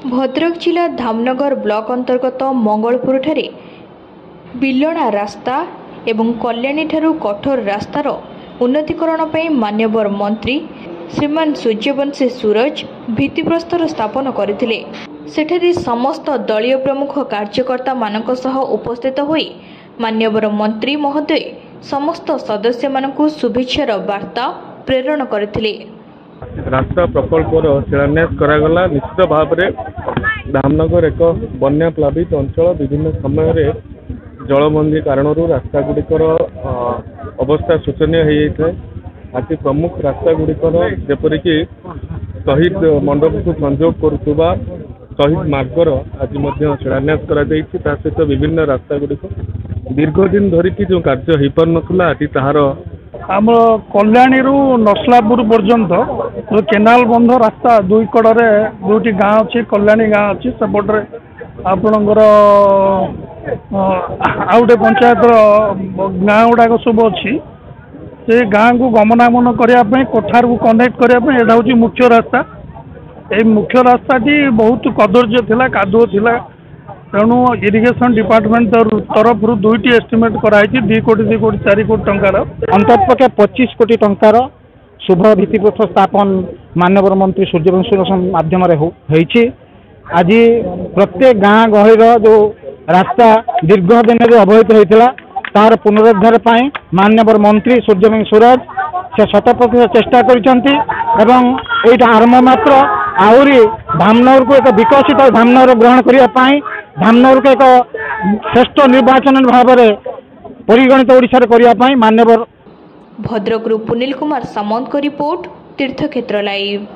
भद्रक जिला धामनगर ब्लॉक अंतर्गत मंगलपुर ठारे बिलणा रास्ता एवं कल्याणी ठारू कठोर रास्तार उन्नतीकरण पर मान्यवर मंत्री श्रीमान सूर्यवंशी सूरज भित्तिप्रस्तर स्थापन करथिले। सेठारे समस्त दलीय प्रमुख कार्यकर्ता मानक सह उपस्थित होई मान्यवर मंत्री महोदय समस्त सदस्य मानकु शुभेच्छार वार्ता प्रेरण करथिले। रास्ता प्रकल्पर शिलान्यास करागला। निश्चित भाव में धामनगर एक बन्या प्लावित अंचल विभिन्न समय जलबंदी कारण रास्ता गुड़िकर अवस्था शोचनीय हो जाए। अति प्रमुख रास्ता गुड़िकर जेपरिक शहीद मंडप को संयोग करुवा शहीद मार्गर आज शिलान्यास करा सहित विभिन्न रास्ता गुड़िक दीर्घ दिन धरिकी जो कार्य हो पार नाला आज तार आम कल्याणी नसलापुर पर्यंत जो केनाल बंध रास्ता दुई कड़े दुईटी गाँव अच्छी कल्याणी गाँव अच्छी सेपटे आपणकर आउटे पंचायत गाँ गुड़ाक सब अच्छी से गाँ को गमनागमन करने कोठार को कनेक्ट करने यहाँ हूँ मुख्य रास्ता। ये मुख्य रास्ताटी बहुत कदर्य थिला कादुओ थिला तेणु इरिगेशन डिपार्टमेंट तरफ दुईटी एस्टिमेट कराई 2 कोटी 2 कोटी 4 कोटी टंकार अंतर्पक्षे 25 कोटी टंकार शुभ भित्तिप्रस्तर स्थापन माननीय मंत्री सूर्यवंशी माध्यम आज प्रत्येक गाँ गहलीर जो रास्ता दीर्घ दिन अवहित होता तार पुनरुद्धार माननीय मंत्री सूर्यवंशी सूरज से 100% चेष्टा कर आरंभ मात्र आहरी धामनगर को एक विकसित धामनगर ग्रहण करने धामनगर को एक श्रेष्ठ निर्वाचन भाव में परिगणित ओडिशा करने मान्यवर। भद्रक पुनील कुमार सामंत को रिपोर्ट तीर्थक्षेत्र लाइव।